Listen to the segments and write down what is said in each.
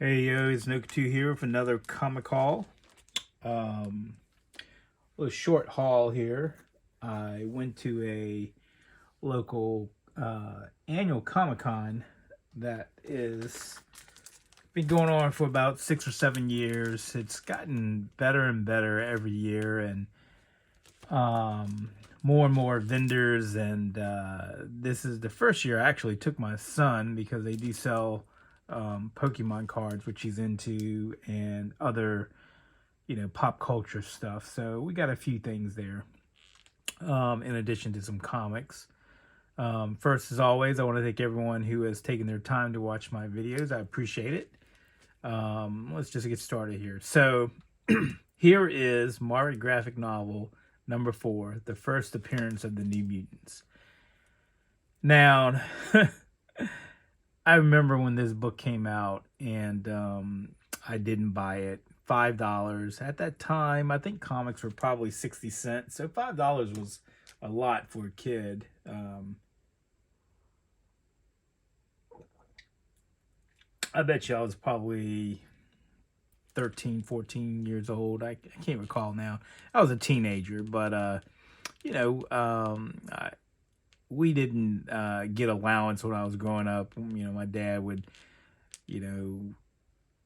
Hey yo, it's Nook2 here with another comic haul. Um, a little short haul here. I went to a local annual Comic Con that is been going on for about 6 or 7 years. It's gotten better and better every year, and um, more and more vendors. And this is the first year I actually took my son because they do sell Pokemon cards, which he's into, and other pop culture stuff. So we got a few things there, in addition to some comics. First, as always, I want to thank everyone who has taken their time to watch my videos. I appreciate it. Let's just get started here. So, here is Marvel graphic novel number 4, the first appearance of the New Mutants. Now, I remember when this book came out, and I didn't buy it. $5 at that time. I think comics were probably 60 cents, so $5 was a lot for a kid. I bet you I was probably 13, 14 years old. I can't recall now. I was a teenager, but you know, I, we didn't get allowance when I was growing up. My dad would, you know,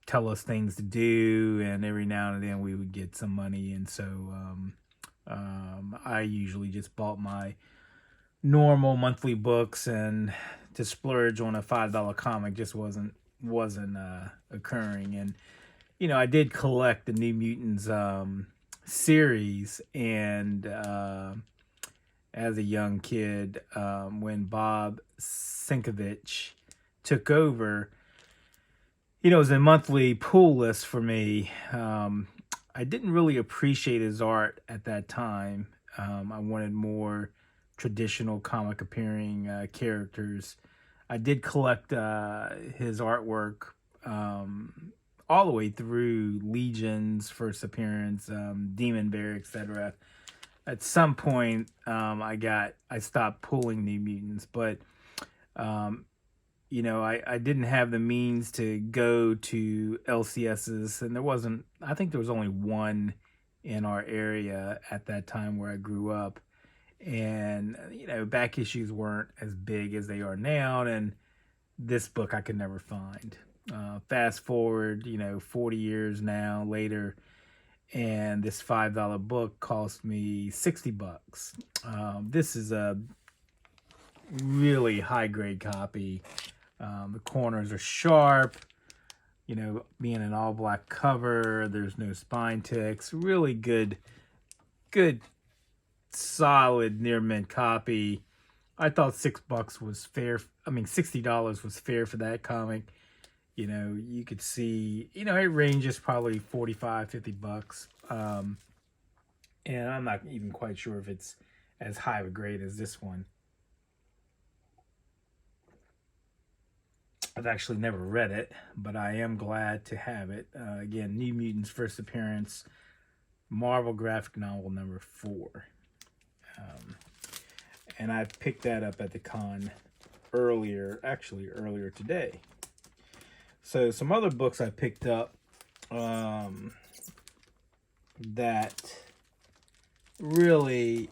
tell us things to do, and every now and then we would get some money, and so I usually just bought my normal monthly books, and to splurge on a $5 comic just wasn't occurring. And I did collect the New Mutants series, and as a young kid, when Bob Sienkiewicz took over, it was a monthly pull list for me. I didn't really appreciate his art at that time. I wanted more traditional comic appearing characters. I did collect his artwork all the way through Legion's first appearance, Demon Bear, etc. At some point, I stopped pulling New Mutants, but um, I didn't have the means to go to LCS's, and I think there was only one in our area at that time where I grew up. And, back issues weren't as big as they are now, and this book I could never find. Fast forward, 40 years now later, and this $5 book cost me $60. This is a really high grade copy. The corners are sharp, being an all black cover. There's no spine ticks. Really good, solid near mint copy. I thought $6 was fair. I mean, $60 was fair for that comic. You could see, it ranges probably 45, $50. And I'm not even quite sure if it's as high of a grade as this one. I've actually never read it, but I am glad to have it. Again, New Mutants first appearance, Marvel graphic novel number 4. And I picked that up at the con earlier today. So some other books I picked up that really,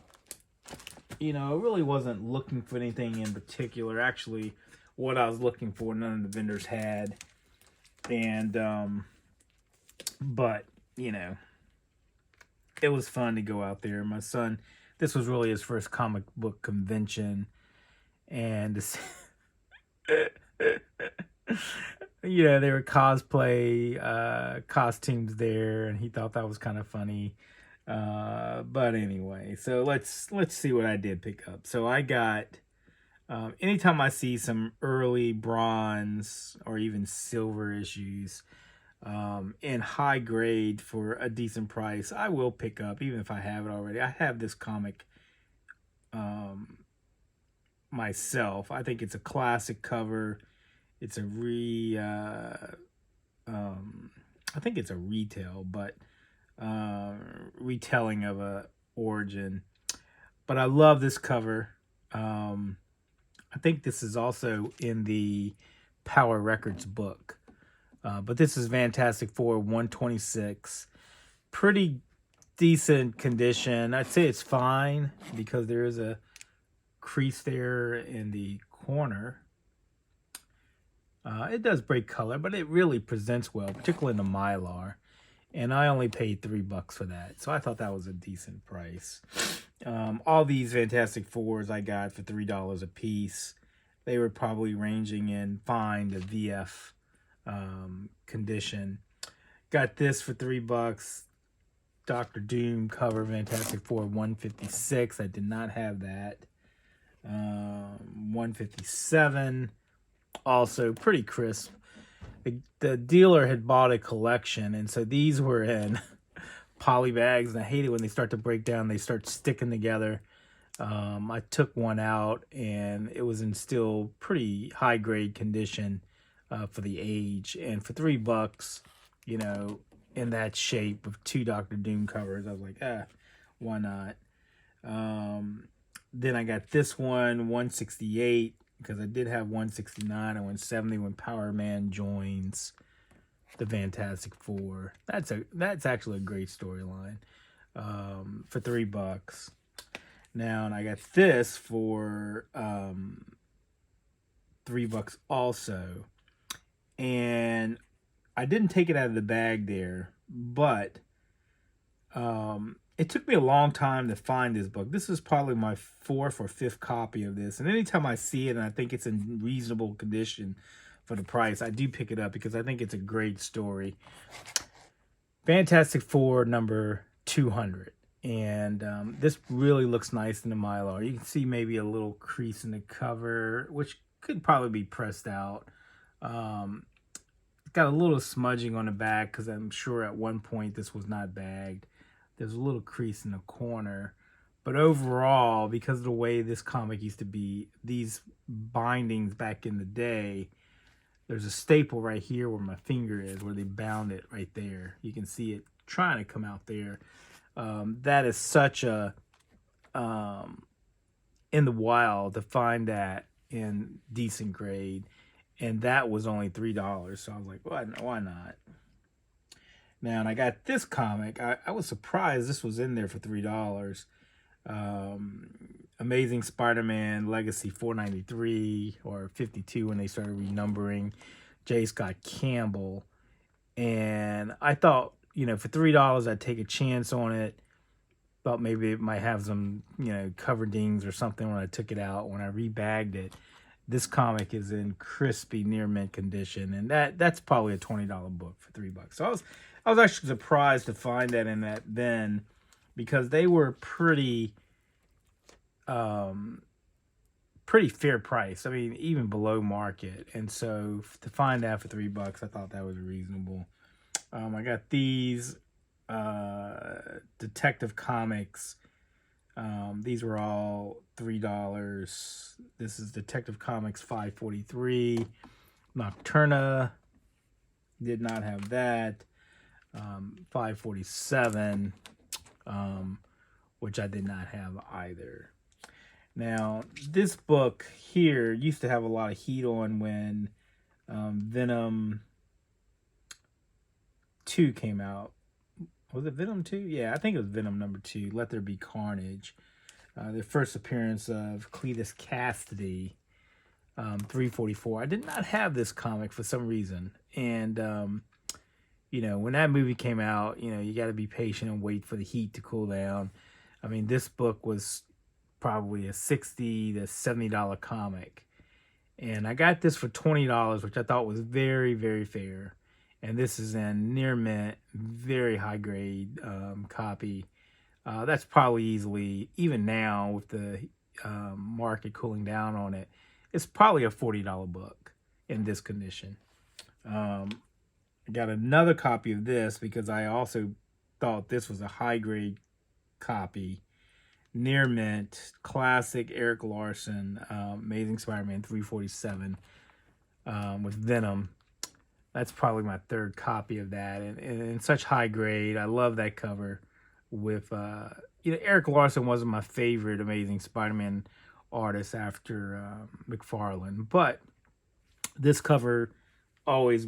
really wasn't looking for anything in particular. Actually, what I was looking for, none of the vendors had. And, but, it was fun to go out there. My son, this was really his first comic book convention. And this, there were cosplay costumes there, and he thought that was kind of funny. But anyway, so let's see what I did pick up. So I got, anytime I see some early bronze or even silver issues in high grade for a decent price, I will pick up, even if I have it already. I have this comic myself. I think it's a classic cover. It's a I think it's a retail, but retelling of a origin. But I love this cover. I think this is also in the Power Records book. But this is Fantastic Four 126. Pretty decent condition. I'd say it's fine because there is a crease there in the corner. It does break color, but it really presents well, particularly in the Mylar. And I only paid $3 for that, so I thought that was a decent price. All these Fantastic Fours I got for $3 a piece. They were probably ranging in fine to VF condition. Got this for $3. Doctor Doom cover Fantastic Four 156. I did not have that. 157. Also pretty crisp. The dealer had bought a collection, and so these were in poly bags, and I hate it when they start to break down. They start sticking together. I took one out, and it was in still pretty high grade condition for the age, and for $3, you know, in that shape of 2 Doctor Doom covers, I was like, why not? Then I got this one, 168, because I did have 169 and 170 when Power Man joins the Fantastic Four. That's actually a great storyline for $3. Now, and I got this for $3 also, and I didn't take it out of the bag there, but it took me a long time to find this book. This is probably my 4th or 5th copy of this. And anytime I see it and I think it's in reasonable condition for the price, I do pick it up because I think it's a great story. Fantastic Four number 200. And this really looks nice in the Mylar. You can see maybe a little crease in the cover, which could probably be pressed out. It's got a little smudging on the back because I'm sure at one point this was not bagged. There's a little crease in the corner. But overall, because of the way this comic used to be, these bindings back in the day, there's a staple right here where my finger is, where they bound it right there. You can see it trying to come out there. That is such a, in the wild to find that in decent grade. And that was only $3. So I was like, why not? Now, and I got this comic. I was surprised this was in there for $3. Amazing Spider-Man Legacy 493 or 52 when they started renumbering. J. Scott Campbell. And I thought, you know, for $3 I'd take a chance on it. Thought maybe it might have some, you know, cover dings or something when I took it out. When I rebagged it, this comic is in crispy near mint condition, and that's probably a $20 book for $3. So I was actually surprised to find that in that bin, because they were pretty fair price. I mean, even below market. And so to find that for $3, I thought that was reasonable. I got these Detective Comics. These were all $3. This is Detective Comics 543. Nocturna, did not have that. 547, which I did not have either. Now, this book here used to have a lot of heat on when Venom 2 came out. Was it Venom 2? Yeah, I think it was Venom number 2, Let There Be Carnage. The first appearance of Cletus Cassidy, 344. I did not have this comic for some reason. And, you know, when that movie came out, you know, you got to be patient and wait for the heat to cool down. I mean, this book was probably a $60 to $70 comic. And I got this for $20, which I thought was very, very fair. And this is in near mint, very high grade copy. That's probably easily, even now with the market cooling down on it, it's probably a $40 book in this condition. I got another copy of this because I also thought this was a high grade copy. Near mint, classic Eric Larson, Amazing Spider-Man 347 with Venom. That's probably my 3rd copy of that, and in such high grade. I love that cover. With you know, Eric Larson wasn't my favorite Amazing Spider-Man artist after McFarlane, but this cover always,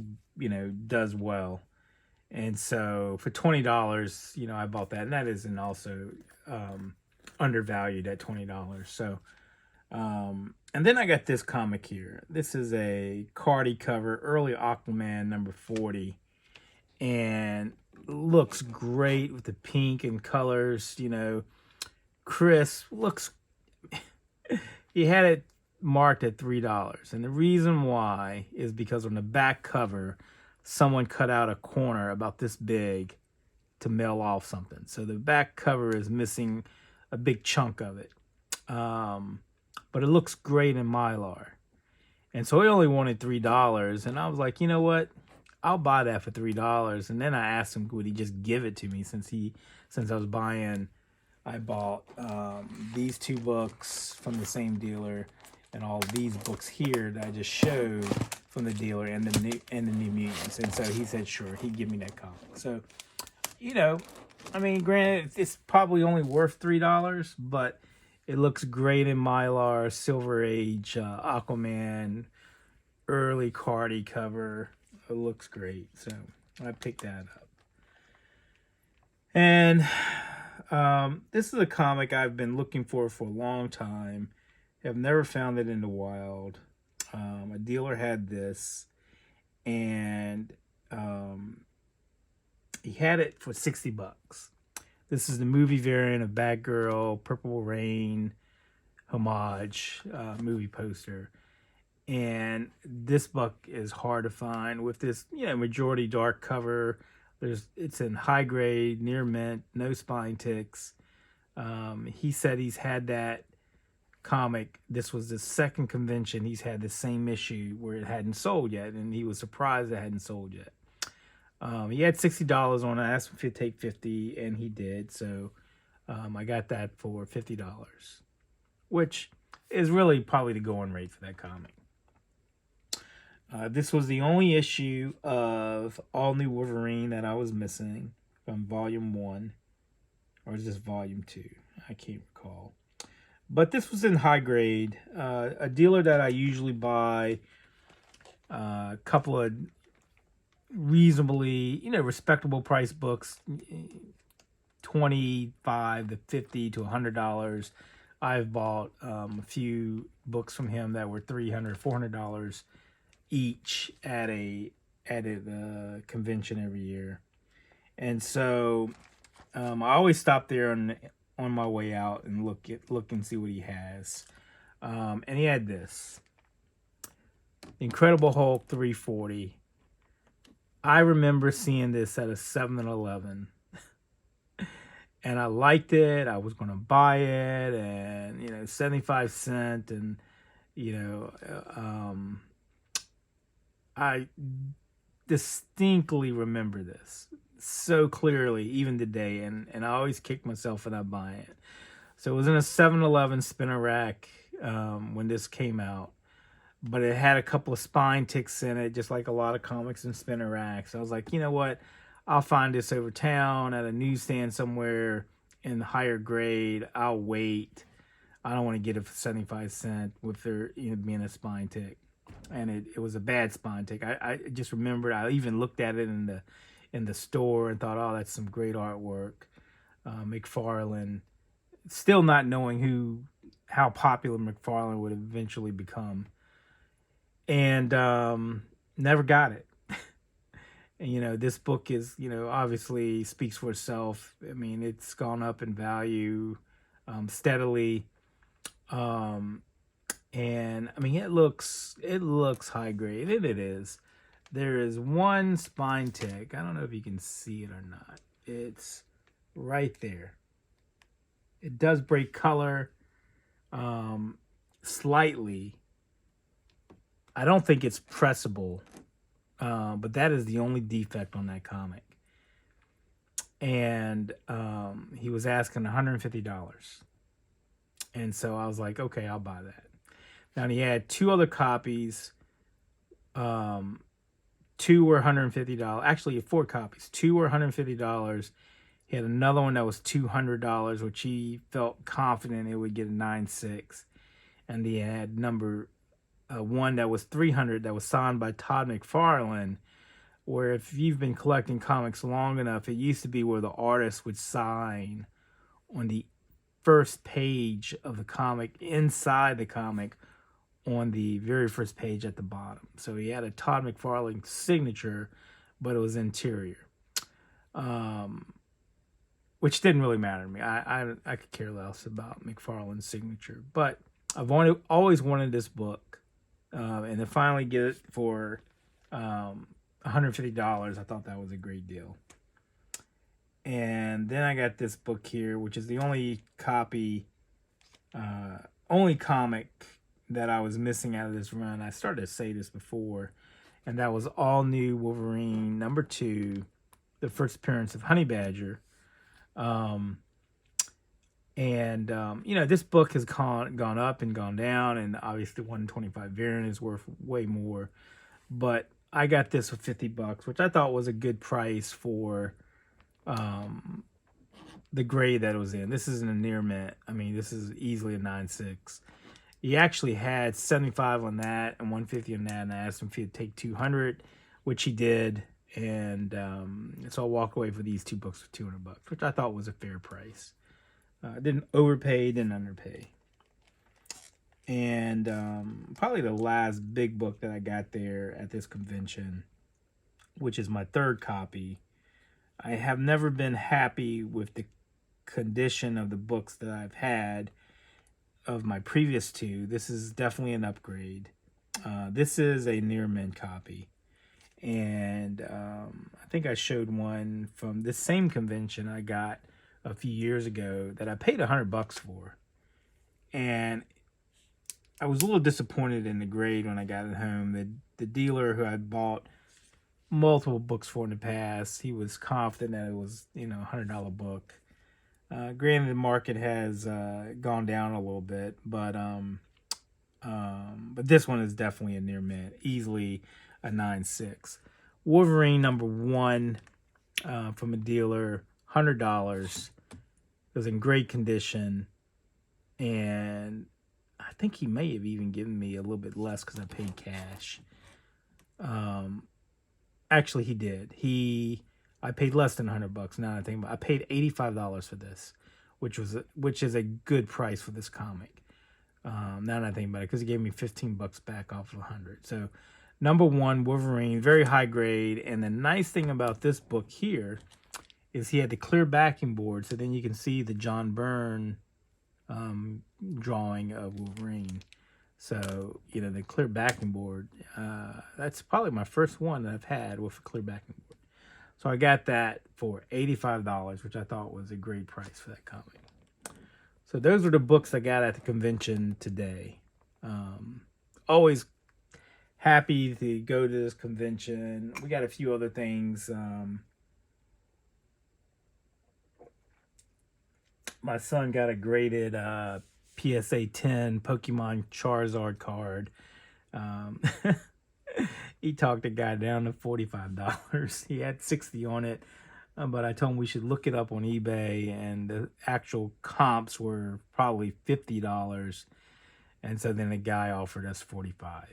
does well. And so for $20, I bought that, and that isn't also undervalued at $20. So, and then I got this comic here. This is a Cardi cover, early Aquaman number 40, and looks great with the pink and colors. Chris looks. He had it marked at $3, and the reason why is because on the back cover, someone cut out a corner about this big to mail off something. So the back cover is missing a big chunk of it. But it looks great in Mylar. And so he only wanted $3. And I was like, you know what? I'll buy that for $3. And then I asked him, would he just give it to me since I bought these 2 books from the same dealer and all these books here that I just showed from the dealer and the New Mutants. And so he said, sure, he'd give me that comic. So, granted, it's probably only worth $3, but it looks great in Mylar, Silver Age, Aquaman, early Cardi cover. It looks great. So I picked that up. And this is a comic I've been looking for a long time. I've never found it in the wild. A dealer had this, and he had it for $60. This is the movie variant of Batgirl, Purple Rain homage movie poster. And this book is hard to find with this, majority dark cover. It's in high grade, near mint, no spine ticks. He said he's had that comic. This was the second convention he's had the same issue where it hadn't sold yet, and he was surprised it hadn't sold yet. He had $60 on it. I asked him if he'd take $50, and he did. So I got that for $50, which is really probably the going rate for that comic. This was the only issue of All New Wolverine that I was missing from Volume 1, or is this Volume 2? I can't recall. But this was in high grade. A dealer that I usually buy a couple of reasonably, respectable price books, $25 to $50 to $100. I've bought a few books from him that were $300, $400 each at a convention every year. And so I always stop there on my way out and look and see what he has. And he had this Incredible Hulk 340. I remember seeing this at a 7-Eleven, and I liked it. I was going to buy it, and 75 cents, and I distinctly remember this so clearly, even today, and I always kick myself for not buying it. So it was in a 7-Eleven spinner rack when this came out, but it had a couple of spine ticks in it, just like a lot of comics and spinner racks. I was like, you know what? I'll find this over town at a newsstand somewhere in the higher grade. I'll wait. I don't want to get it for 75 cents with there being a spine tick. And it was a bad spine tick. I just remembered, I even looked at it in the store and thought, oh, that's some great artwork. McFarlane, still not knowing how popular McFarlane would eventually become. And never got it. And this book is, obviously speaks for itself. I mean, it's gone up in value steadily. And I mean, it looks high grade. It is. There is one spine tick. I don't know if you can see it or not. It's right there. It does break color slightly. I don't think it's pressable, but that is the only defect on that comic. And he was asking $150. And so I was like, okay, I'll buy that. Now, he had 2 other copies. 2 were $150. Actually, 4 copies. 2 were $150. He had another one that was $200, which he felt confident it would get a 9.6. And he had number one that was 300 that was signed by Todd McFarlane, where if you've been collecting comics long enough, it used to be where the artist would sign on the first page of the comic, inside the comic, on the very first page at the bottom. So he had a Todd McFarlane signature, but it was interior, which didn't really matter to me. I could care less about McFarlane's signature, but I've always wanted this book, and to finally get it for $150, I thought that was a great deal. And then I got this book here, which is the only comic that I was missing out of this run. I started to say this before, and that was All New Wolverine #2, the first appearance of Honey Badger. This book has gone up and gone down, and obviously 125 variant is worth way more. But I got this for $50, which I thought was a good price for the grade that it was in. This isn't a near mint. I mean, this is easily a 9.6. He actually had 75 on that and 150 on that, and I asked him if he'd take 200, which he did. And so I walked away for these two books for $200, which I thought was a fair price. Didn't overpay, didn't underpay. And probably the last big book that I got there at this convention, which is my third copy. I have never been happy with the condition of the books that I've had of my previous two. This is definitely an upgrade. This is a near mint copy. And I think I showed one from this same convention I got a few years ago that I paid $100 for. And I was a little disappointed in the grade when I got it home. The dealer who I'd bought multiple books for in the past, he was confident that it was, a $100 book. Granted, the market has gone down a little bit, but this one is definitely a near mint, easily a 9.6. Wolverine #1 from a dealer, $100. It was in great condition, and I think he may have even given me a little bit less because I paid cash. Actually, he did. I paid less than $100. Now I think about it. I paid $85 for this, which is a good price for this comic. Now that I think about it, because he gave me $15 back off of 100. So, #1 Wolverine, very high grade. And the nice thing about this book here is he had the clear backing board, so then you can see the John Byrne drawing of Wolverine. So, the clear backing board, that's probably my first one that I've had with a clear backing board. So I got that for $85, which I thought was a great price for that comic. So those were the books I got at the convention today. Always happy to go to this convention. We got a few other things. My son got a graded PSA 10 Pokemon Charizard card. He talked the guy down to $45. He had 60 on it, but I told him we should look it up on eBay, and the actual comps were probably $50. And so then the guy offered us $45.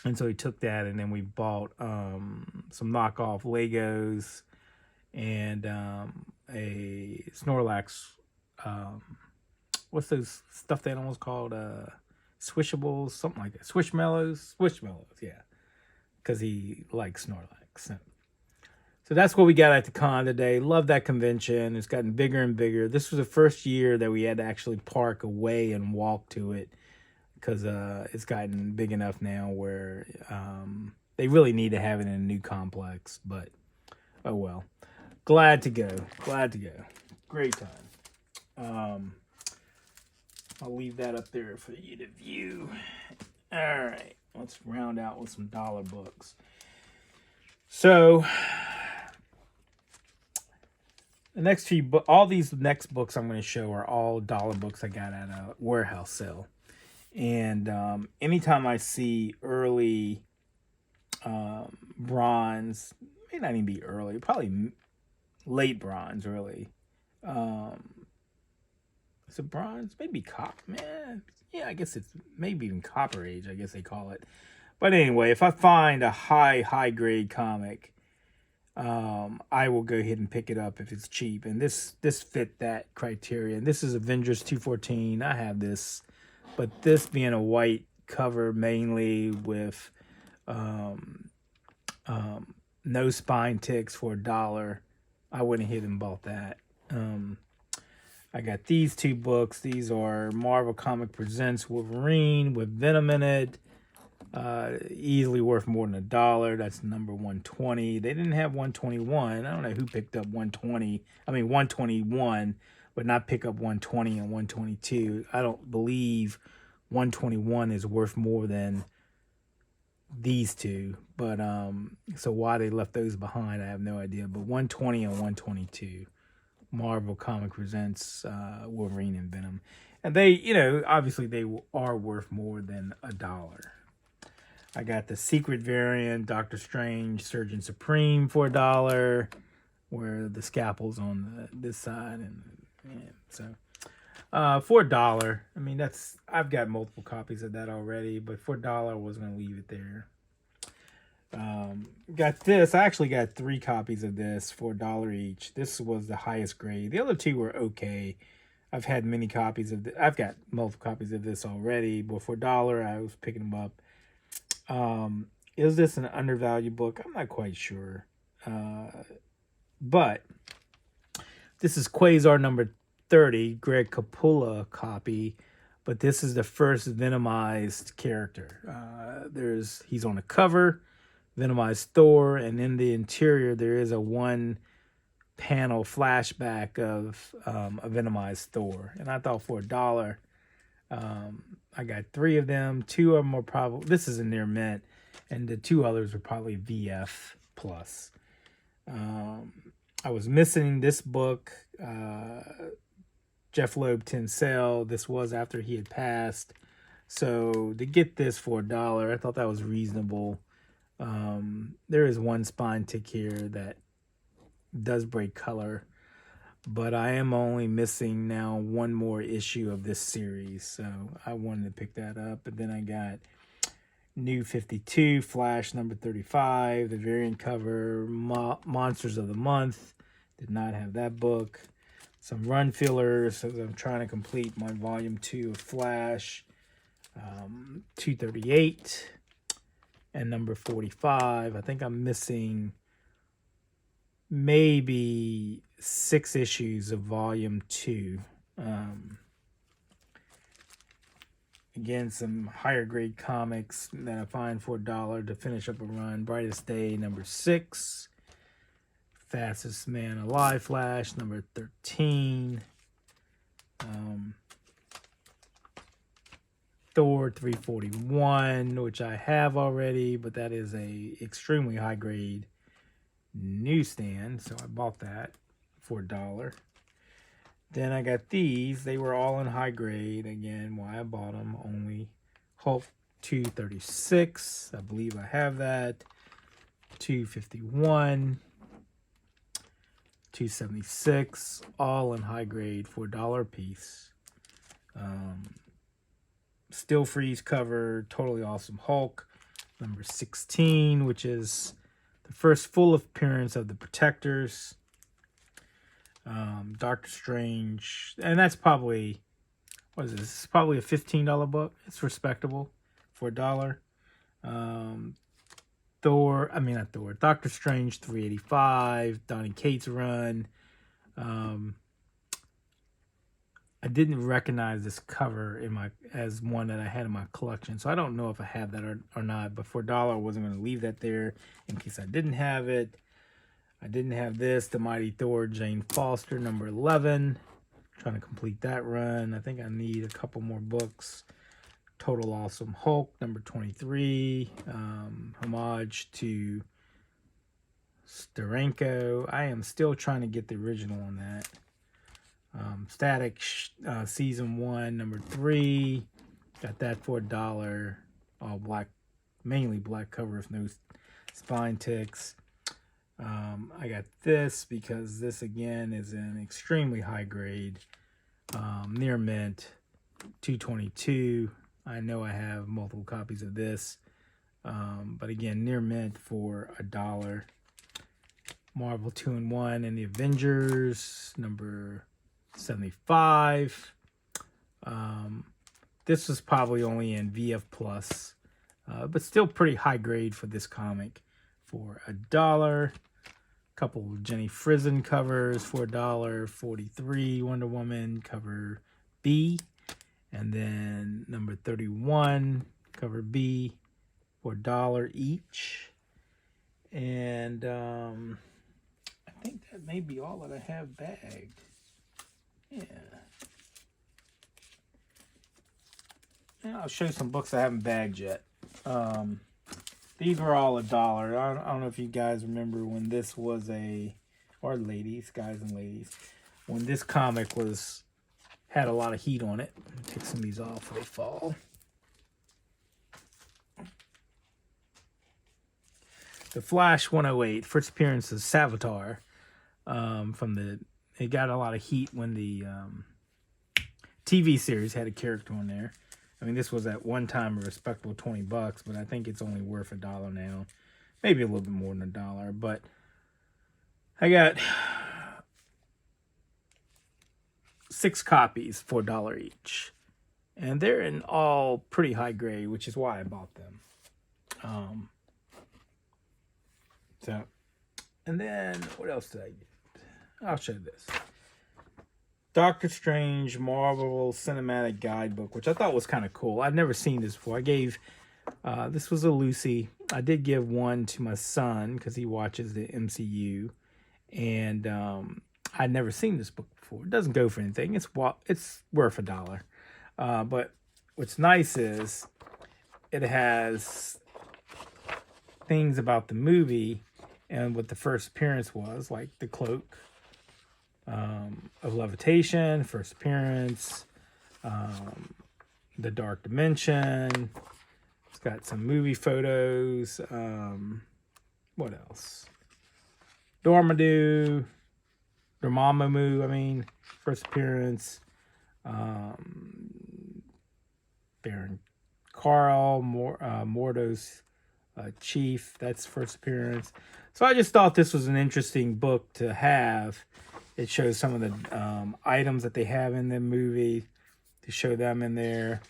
And so he took that, and then we bought some knockoff Legos and a Snorlax. What's those stuffed animals called? Swishables, something like that. Squishmallows, yeah. Because he likes Snorlax. So that's what we got at the con today. Love that convention. It's gotten bigger and bigger. This was the first year that we had to actually park away and walk to it, because it's gotten big enough now where they really need to have it in a new complex. But, oh well. Glad to go. Great time. I'll leave that up there for you to view. All right, let's round out with some dollar books. So, all these next books I'm going to show are all dollar books I got at a warehouse sale. And anytime I see early bronze, may not even be early, probably late bronze, really. Is it bronze? Maybe copper, man. yeah, I guess it's maybe even Copper Age, I guess they call it. But anyway, if I find a high grade comic, I will go ahead and pick it up if it's cheap. And this fit that criteria. And this is Avengers 214. I have this, but this being a white cover mainly with no spine ticks for $1, I went ahead and bought that. I got these two books. These are Marvel Comic Presents Wolverine with Venom in it. Easily worth more than $1. That's number 120. They didn't have 121. I don't know who picked up 120. I mean 121, but not pick up 120 and 122. I don't believe 121 is worth more than these two. But so why they left those behind, I have no idea. But 120 and 122. Marvel Comic Presents Wolverine and Venom. And they, you know, obviously they are worth more than $1. I got the secret variant, Doctor Strange, Surgeon Supreme for $1, where the scalpel's on this side, and yeah, so for $1. I mean, I've got multiple copies of that already, but for $1, I was gonna leave it there. Got this. I actually got 3 copies of this for $1 each. This was the highest grade. The other 2 were okay. I've had many copies of I've got multiple copies of this already, but for $1, I was picking them up. Is this an undervalued book? I'm not quite sure. But this is Quasar number 30, Greg Capullo copy. But this is the first Venomized character. He's on the cover, Venomized Thor, and in the interior there is a 1-panel flashback of a Venomized Thor. And I thought for $1, I got 3 of them. 2 of them are probably, this is in their mint, and the 2 others are probably VF plus. I was missing this book, Jeff Loeb Tinsel. This was after he had passed. So to get this for $1, I thought that was reasonable. There is 1 spine tick here that does break color, but I am only missing now 1 more issue of this series, so I wanted to pick that up. And then I got New 52, Flash number 35, the variant cover, Monsters of the Month. Did not have that book. Some run fillers as I'm trying to complete my volume 2 of Flash. 238 and number 45. I think I'm missing maybe 6 issues of volume 2. Again, some higher grade comics that I find for $1 to finish up a run. Brightest Day number 6. Fastest Man Alive Flash number 13. Thor 341, which I have already, but that is a extremely high grade newsstand, so I bought that for $1. Then I got these. They were all in high grade. Again, why I bought them. Only Hulk 236. I believe I have that. 251. 276. All in high grade for $1 a piece. Still Freeze cover. Totally Awesome Hulk. Number 16, which is the first full appearance of the Protectors. Doctor Strange, and that's probably, what is this? It's probably a $15 book. It's respectable for $1. Doctor Strange 385, Donny Cates run. I didn't recognize this cover as one that I had in my collection, so I don't know if I have that or not. But for $1, I wasn't going to leave that there in case I didn't have it. I didn't have this, The Mighty Thor, Jane Foster, number 11. Trying to complete that run. I think I need a couple more books. Total Awesome Hulk, number 23. Homage to Steranko. I am still trying to get the original on that. Static Season 1, number 3. Got that for $1. All black, mainly black cover with no spine ticks. I got this because this again is an extremely high grade, near mint, 222. I know I have multiple copies of this. But again, near mint for $1. Marvel 2-in-1 and the Avengers, number 75. This was probably only in VF Plus, but still pretty high grade for this comic for $1. Couple of Jenny Frison covers for $1.43. Wonder Woman cover B, and then number 31 cover B for $1 each. And I think that may be all that I have bagged. Yeah. And I'll show you some books I haven't bagged yet. These were all $1. I don't know if you guys remember when this was or ladies, guys and ladies, when this comic had a lot of heat on it. Take some of these off before they fall. The Flash 108, first appearance of Savitar. It got a lot of heat when the TV series had a character on there. I mean, this was at one time a respectable $20, but I think it's only worth $1 now. Maybe a little bit more than $1. But I got 6 copies for $1 each. And they're in all pretty high grade, which is why I bought them. And then what else did I get? I'll show you this. Doctor Strange Marvel Cinematic Guidebook, which I thought was kind of cool. I've never seen this before. I gave, this was a Lucy. I did give one to my son because he watches the MCU. And I'd never seen this book before. It doesn't go for anything. It's worth $1. But what's nice is it has things about the movie and what the first appearance was, like the cloak of levitation, first appearance, the dark dimension. It's got some movie photos. What else? Dormammu, first appearance. Baron Carl, Mordo's chief, that's first appearance. So I just thought this was an interesting book to have. It shows some of the items that they have in the movie, to show them in there,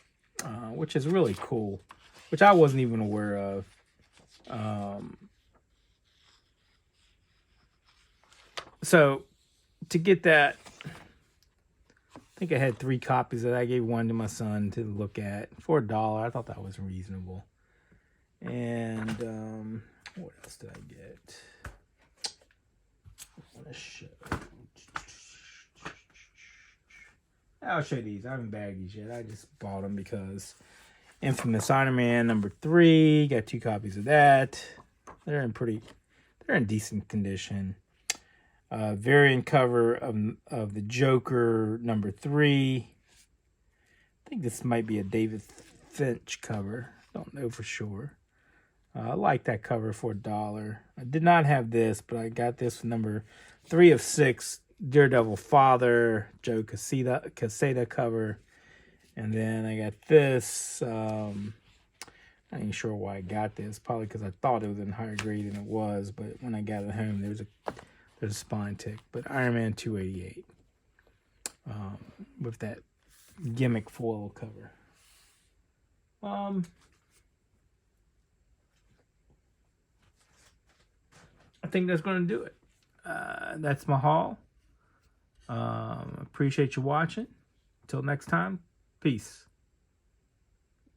which is really cool, which I wasn't even aware of. So to get that, I think I had 3 copies of that. I gave one to my son to look at for $1. I thought that was reasonable. And what else did I get? I want to show. I'll show you these. I haven't bagged these yet. I just bought them because Infamous Iron Man number 3. Got 2 copies of that. They're in decent condition. Variant cover of the Joker number 3. I think this might be a David Finch cover. Don't know for sure. I like that cover for $1. I did not have this, but I got this number 3 of 6. Daredevil Father, Joe Quesada cover. And then I got this. I ain't sure why I got this. Probably because I thought it was in higher grade than it was. But when I got it home, there's a spine tick. But Iron Man 288. With that gimmick foil cover. I think that's going to do it. That's my haul. Appreciate you watching. Until next time, peace.